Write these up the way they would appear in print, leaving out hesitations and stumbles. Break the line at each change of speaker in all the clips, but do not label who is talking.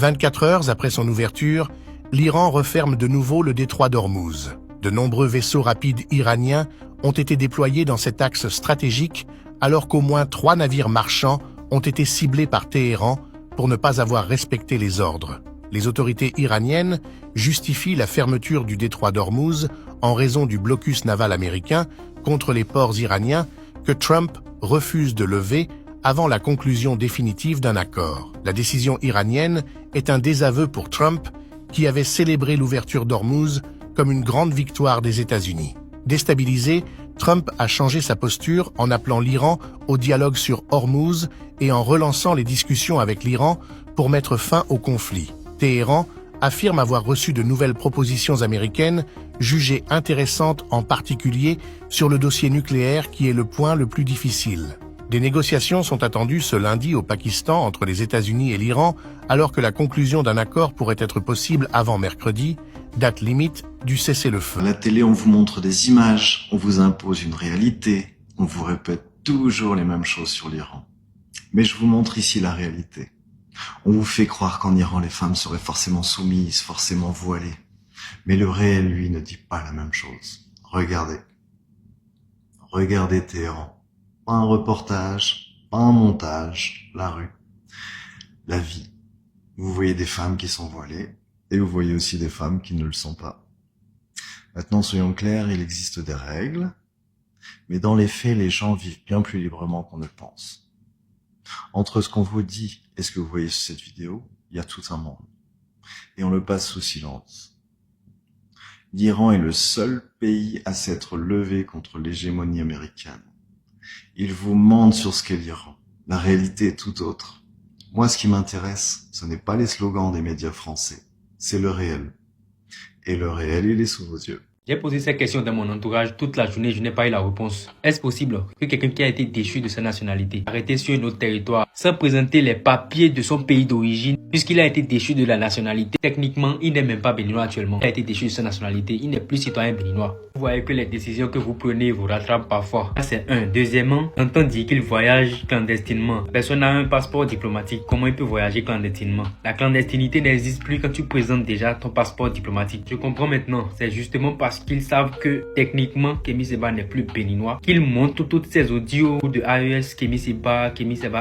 24 heures après son ouverture, l'Iran referme de nouveau le détroit d'Ormuz. De nombreux vaisseaux rapides iraniens ont été déployés dans cet axe stratégique alors qu'au moins 3 navires marchands ont été ciblés par Téhéran pour ne pas avoir respecté les ordres. Les autorités iraniennes justifient la fermeture du détroit d'Ormuz en raison du blocus naval américain contre les ports iraniens que Trump refuse de lever avant la conclusion définitive d'un accord. La décision iranienne est un désaveu pour Trump, qui avait célébré l'ouverture d'Ormuz comme une grande victoire des États-Unis. Déstabilisé, Trump a changé sa posture en appelant l'Iran au dialogue sur Ormuz et en relançant les discussions avec l'Iran pour mettre fin au conflit. Téhéran affirme avoir reçu de nouvelles propositions américaines jugées intéressantes, en particulier sur le dossier nucléaire qui est le point le plus difficile. Des négociations sont attendues ce lundi au Pakistan entre les États-Unis et l'Iran, alors que la conclusion d'un accord pourrait être possible avant mercredi, date limite du cessez-le-feu.
À la télé, on vous montre des images, on vous impose une réalité, on vous répète toujours les mêmes choses sur l'Iran. Mais je vous montre ici la réalité. On vous fait croire qu'en Iran, les femmes seraient forcément soumises, forcément voilées. Mais le réel, lui, ne dit pas la même chose. Regardez. Regardez Téhéran. Pas un reportage, pas un montage, la rue, la vie. Vous voyez des femmes qui sont voilées et vous voyez aussi des femmes qui ne le sont pas. Maintenant, soyons clairs, il existe des règles, mais dans les faits, les gens vivent bien plus librement qu'on ne le pense. Entre ce qu'on vous dit et ce que vous voyez sur cette vidéo, il y a tout un monde. Et on le passe sous silence. L'Iran est le seul pays à s'être levé contre l'hégémonie américaine. Ils vous mentent sur ce qu'est l'Iran. La réalité est tout autre. Moi, ce qui m'intéresse, ce n'est pas les slogans des médias français, c'est le réel. Et le réel, il est sous vos yeux.
J'ai posé cette question dans mon entourage toute la journée, je n'ai pas eu la réponse. Est-ce possible que quelqu'un qui a été déchu de sa nationalité, arrêté sur un autre territoire, sans présenter les papiers de son pays d'origine, puisqu'il a été déchu de la nationalité, techniquement, il n'est même pas béninois actuellement. Il a été déchu de sa nationalité, il n'est plus citoyen béninois. Vous voyez que les décisions que vous prenez vous rattrapent parfois. Ça, c'est un. Deuxièmement, on entend dire qu'il voyage clandestinement. Personne n'a un passeport diplomatique. Comment il peut voyager clandestinement? La clandestinité n'existe plus quand tu présentes déjà ton passeport diplomatique. Je comprends maintenant. C'est justement parce qu'ils savent que techniquement Kémy Séba n'est plus béninois, qu'ils montent toutes ces audios de AES Kémy Séba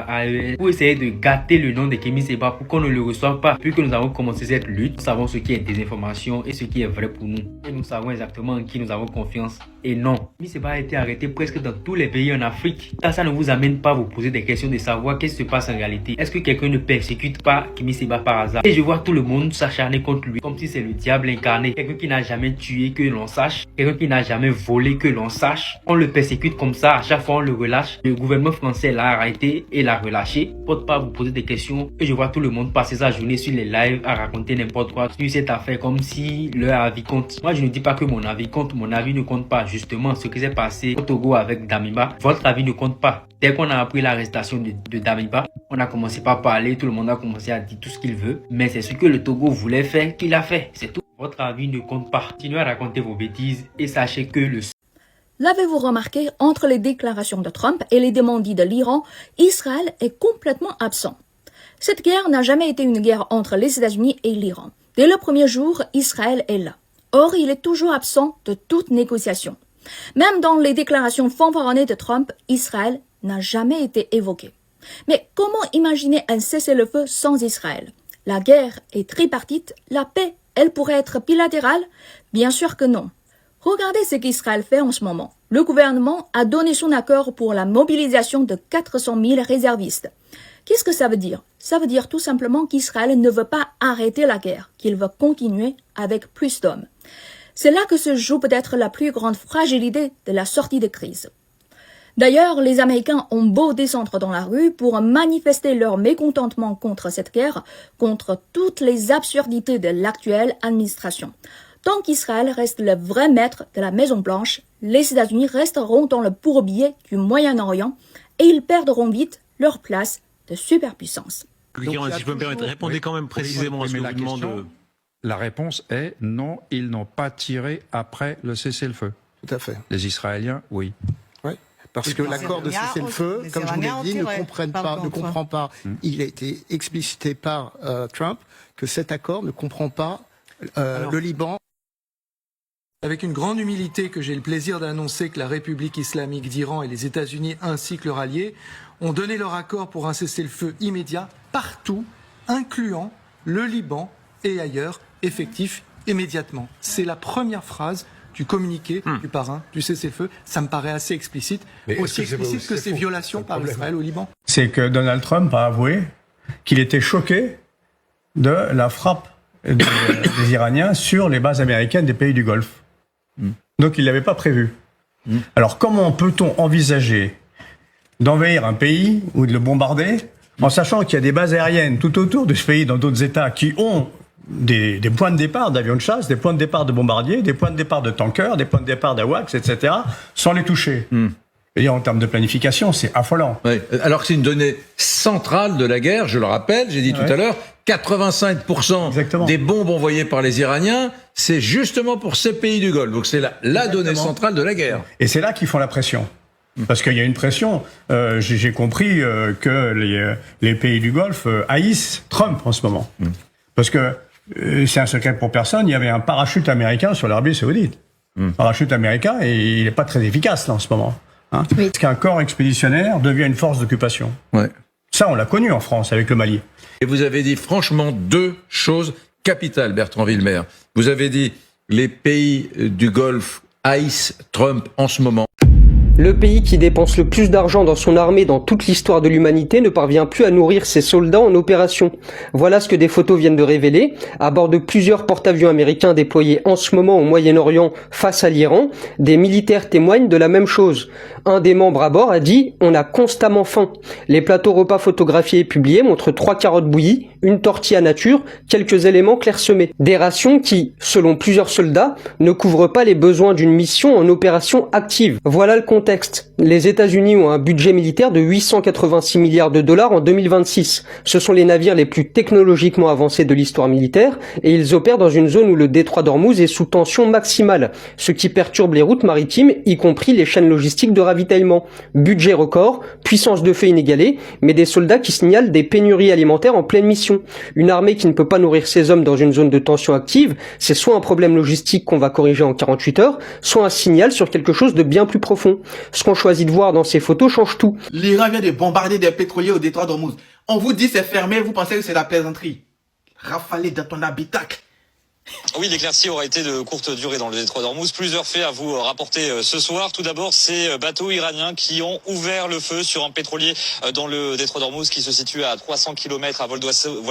AES pour essayer de gâter le nom de Kémy Séba pour qu'on ne le reçoive pas. Puis que nous avons commencé cette lutte, nous savons ce qui est désinformation et ce qui est vrai pour nous. Et nous savons exactement en qui nous avons confiance. Et non, Kémy Séba a été arrêté presque dans tous les pays en Afrique. Ça ne vous amène pas à vous poser des questions de savoir qu'est-ce qui se passe en réalité. Est-ce que quelqu'un ne persécute pas Kémy Séba par hasard? Et je vois tout le monde s'acharner contre lui comme si c'est le diable incarné. Quelqu'un qui n'a jamais tué que l'on sache, quelqu'un qui n'a jamais volé que l'on sache. On le persécute comme ça, à chaque fois on le relâche. Le gouvernement français l'a arrêté et l'a relâché. Faut pas vous poser des questions. Et je vois tout le monde passer sa journée sur les lives à raconter n'importe quoi sur cette affaire comme si leur avis compte. Moi je ne dis pas que mon avis compte, mon avis ne compte pas. Justement, ce qui s'est passé au Togo avec Damiba, votre avis ne compte pas. Dès qu'on a appris l'arrestation de Damiba, on a commencé par parler, tout le monde a commencé à dire tout ce qu'il veut. Mais c'est ce que le Togo voulait faire qu'il a fait, c'est tout. Votre avis ne compte pas. Continuez à raconter vos bêtises et sachez que le...
L'avez-vous remarqué, entre les déclarations de Trump et les demandes de l'Iran, Israël est complètement absent. Cette guerre n'a jamais été une guerre entre les États-Unis et l'Iran. Dès le premier jour, Israël est là. Or, il est toujours absent de toute négociation. Même dans les déclarations fanfaronnées de Trump, Israël n'a jamais été évoqué. Mais comment imaginer un cessez-le-feu sans Israël? La guerre est tripartite, la paix, elle pourrait être bilatérale? Bien sûr que non. Regardez ce qu'Israël fait en ce moment. Le gouvernement a donné son accord pour la mobilisation de 400 000 réservistes. Qu'est-ce que ça veut dire? Ça veut dire tout simplement qu'Israël ne veut pas arrêter la guerre, qu'il veut continuer avec plus d'hommes. C'est là que se joue peut-être la plus grande fragilité de la sortie de crise. D'ailleurs, les Américains ont beau descendre dans la rue pour manifester leur mécontentement contre cette guerre, contre toutes les absurdités de l'actuelle administration. Tant qu'Israël reste le vrai maître de la Maison-Blanche, les États-Unis resteront dans le bourbier du Moyen-Orient et ils perdront vite leur place de superpuissance.
Donc, si je peux me permettre, répondez quand même précisément à ce que vous demande.
La réponse est non, ils n'ont pas tiré après le cessez-le-feu.
Tout à fait.
Les Israéliens, oui.
Oui. Parce que l'accord de cessez-le-feu, comme je vous l'ai dit, ne comprend pas. Il a été explicité par Trump que cet accord ne comprend pas le Liban.
Avec une grande humilité que j'ai le plaisir d'annoncer que la République islamique d'Iran et les États-Unis ainsi que leurs alliés ont donné leur accord pour un cessez-le-feu immédiat partout, incluant le Liban et ailleurs, effectif immédiatement. C'est la première phrase du communiqué du parrain du cessez-le-feu. Ça me paraît assez explicite, aussi explicite que ces violations par Israël au Liban.
C'est que Donald Trump a avoué qu'il était choqué de la frappe des Iraniens sur les bases américaines des pays du Golfe. Donc il ne l'avait pas prévu. Alors comment peut-on envisager d'envahir un pays ou de le bombarder en sachant qu'il y a des bases aériennes tout autour de ce pays dans d'autres États qui ont des points de départ d'avions de chasse, des points de départ de bombardiers, des points de départ de tankers, des points de départ d'AWACS, etc., sans les toucher. Et en termes de planification, c'est affolant.
Oui. Alors que c'est une donnée centrale de la guerre, je le rappelle, j'ai dit tout à l'heure, 85% des bombes envoyées par les Iraniens, c'est justement pour ces pays du Golfe. Donc c'est la donnée centrale de la guerre.
Et c'est là qu'ils font la pression. Parce qu'il y a une pression. J'ai compris que les pays du Golfe haïssent Trump en ce moment. Parce que c'est un secret pour personne, il y avait un parachute américain sur l'Arabie Saoudite. Parachute américain, et il n'est pas très efficace là en ce moment. Parce qu'un corps expéditionnaire devient une force d'occupation. Ça, on l'a connu en France avec le Mali.
Et vous avez dit franchement deux choses capitales, Bertrand Villemer. Vous avez dit les pays du Golfe haïssent Trump en ce moment.
Le pays qui dépense le plus d'argent dans son armée dans toute l'histoire de l'humanité ne parvient plus à nourrir ses soldats en opération. Voilà ce que des photos viennent de révéler. À bord de plusieurs porte-avions américains déployés en ce moment au Moyen-Orient face à l'Iran, des militaires témoignent de la même chose. Un des membres à bord a dit « On a constamment faim ». Les plateaux repas photographiés et publiés montrent 3 carottes bouillies, une tortilla nature, quelques éléments clairsemés. Des rations qui, selon plusieurs soldats, ne couvrent pas les besoins d'une mission en opération active. Voilà le contexte. Les États-Unis ont un budget militaire de 886 milliards de dollars en 2026. Ce sont les navires les plus technologiquement avancés de l'histoire militaire et ils opèrent dans une zone où le détroit d'Ormuz est sous tension maximale, ce qui perturbe les routes maritimes, y compris les chaînes logistiques de ravitaillement. Budget record, puissance de feu inégalée, mais des soldats qui signalent des pénuries alimentaires en pleine mission. Une armée qui ne peut pas nourrir ses hommes dans une zone de tension active, c'est soit un problème logistique qu'on va corriger en 48 heures, soit un signal sur quelque chose de bien plus profond. Ce qu'on choisit de voir dans ces photos change tout.
L'Iran vient de bombarder des pétroliers au détroit d'Ormuz. On vous dit c'est fermé, vous pensez que c'est la plaisanterie. Rafalé dans ton habitacle.
Oui, l'éclaircie aura été de courte durée dans le détroit d'Ormuz. Plusieurs faits à vous rapporter ce soir. Tout d'abord, ces bateaux iraniens qui ont ouvert le feu sur un pétrolier dans le détroit d'Ormuz qui se situe à 300 km à vol d'oiseau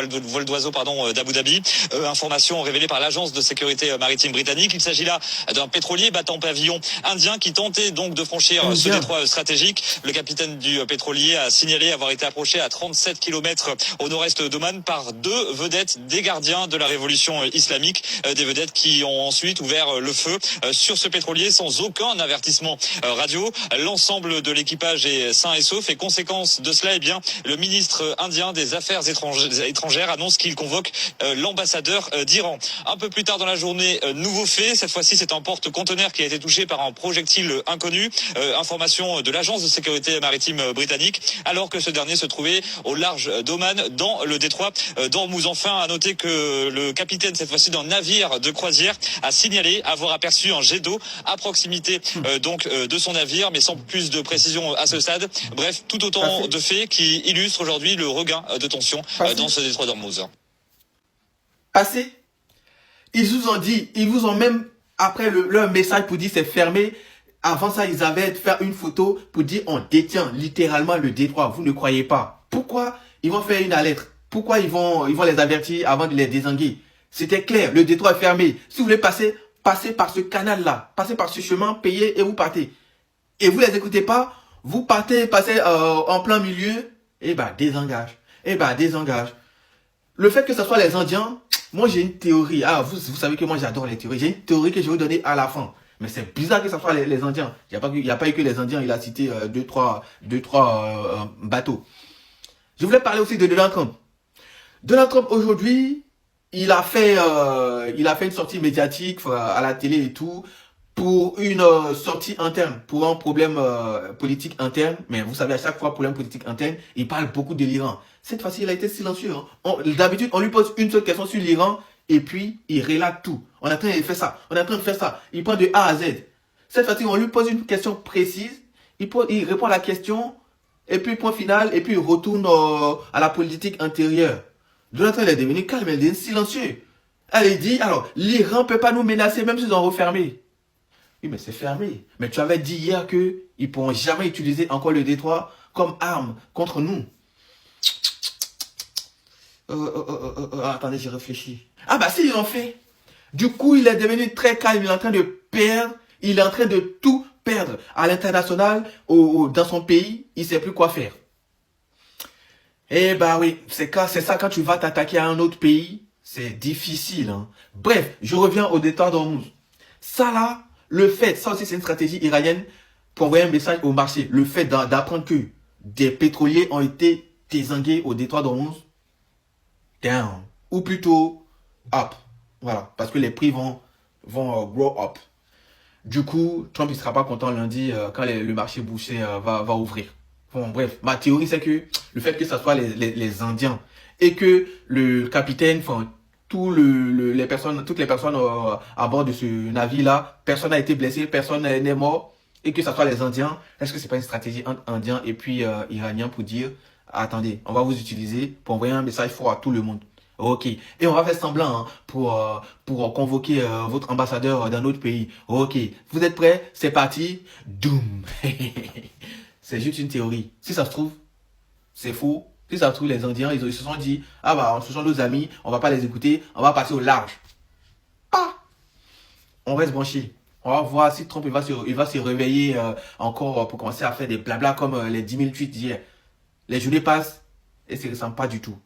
d'Abu Dhabi. Information révélée par l'agence de sécurité maritime britannique. Il s'agit là d'un pétrolier battant pavillon indien qui tentait donc de franchir ce détroit stratégique. Le capitaine du pétrolier a signalé avoir été approché à 37 km au nord-est d'Oman par 2 vedettes des gardiens de la révolution islamique. Des vedettes qui ont ensuite ouvert le feu sur ce pétrolier sans aucun avertissement radio. L'ensemble de l'équipage est sain et sauf et conséquence de cela, le ministre indien des Affaires étrangères annonce qu'il convoque l'ambassadeur d'Iran. Un peu plus tard dans la journée, nouveau fait. Cette fois-ci, c'est un porte-conteneur qui a été touché par un projectile inconnu. Information de l'agence de sécurité maritime britannique, alors que ce dernier se trouvait au large d'Oman dans le détroit d'Ormuz. Enfin, à noter que le capitaine, cette fois-ci d'un navire de croisière, a signalé avoir aperçu un jet d'eau à proximité de son navire, mais sans plus de précision à ce stade. Bref, tout autant de faits qui illustrent aujourd'hui le regain de tension dans ce détroit d'Ormuz.
Assez. Ils vous ont même, après leur message pour dire c'est fermé, avant ça, ils avaient fait une photo pour dire on détient littéralement le détroit. Vous ne croyez pas. Pourquoi ils vont faire une alerte? Pourquoi ils vont les avertir avant de les désanguer? C'était clair, le détroit est fermé. Si vous voulez passer par ce canal-là, passez par ce chemin, payez et vous partez. Et vous les écoutez pas, vous passez en plein milieu, désengage. Désengage. Le fait que ce soit les Indiens, moi j'ai une théorie. Vous savez que moi j'adore les théories. J'ai une théorie que je vais vous donner à la fin. Mais c'est bizarre que ce soit les Indiens. Il n'y a pas eu que les Indiens, il a cité deux, trois bateaux. Je voulais parler aussi de Donald Trump. Donald Trump aujourd'hui, il a fait une sortie médiatique à la télé et tout pour une sortie interne, pour un problème politique interne. Mais vous savez, à chaque fois, problème politique interne, il parle beaucoup de l'Iran. Cette fois-ci, il a été silencieux. Hein. D'habitude, on lui pose une seule question sur l'Iran et puis il relate tout. On est en train de faire ça, on est en train de faire ça. Il prend de A à Z. Cette fois-ci, on lui pose une question précise, il répond à la question, et puis point final, et puis il retourne à la politique intérieure. Jonathan, il est devenu calme, il est silencieux. Elle dit, alors, l'Iran ne peut pas nous menacer même s'ils ont refermé. Oui, mais c'est fermé. Mais tu avais dit hier qu'ils ne pourront jamais utiliser encore le détroit comme arme contre nous. Attendez, j'ai réfléchi. Ah bah si, ils l'ont fait. Du coup, il est devenu très calme. Il est en train de perdre. Il est en train de tout perdre. À l'international, dans son pays, il ne sait plus quoi faire. Eh bah oui, c'est ça quand tu vas t'attaquer à un autre pays. C'est difficile. Hein. Bref, je reviens au détroit d'Ormuz. Ça là, le fait, ça aussi c'est une stratégie iranienne pour envoyer un message au marché. Le fait d'apprendre que des pétroliers ont été dézingués au détroit d'Ormuz, down. Ou plutôt up. Voilà. Parce que les prix vont grow up. Du coup, Trump il sera pas content lundi quand le marché boursier va ouvrir. Bon, bref, ma théorie c'est que le fait que ce soit les Indiens et que le capitaine, enfin, toutes les personnes à bord de ce navire-là, personne n'a été blessé, personne n'est mort, et que ce soit les Indiens, est-ce que c'est pas une stratégie entre Indiens et puis Iraniens pour dire, attendez, on va vous utiliser pour envoyer un message fort à tout le monde. Ok. Et on va faire semblant hein, pour convoquer votre ambassadeur d'un autre pays. Ok. Vous êtes prêts? C'est parti. Doom. C'est juste une théorie. Si ça se trouve, c'est faux. Si ça se trouve, les Indiens, ils se sont dit, ah bah, ce sont nos amis, on va pas les écouter, on va passer au large. Ah! On reste branché. On va voir si Trump il va se réveiller encore pour commencer à faire des blabla comme les 10 000 tweets d'hier. Les journées passent et ça ne ressemble pas du tout.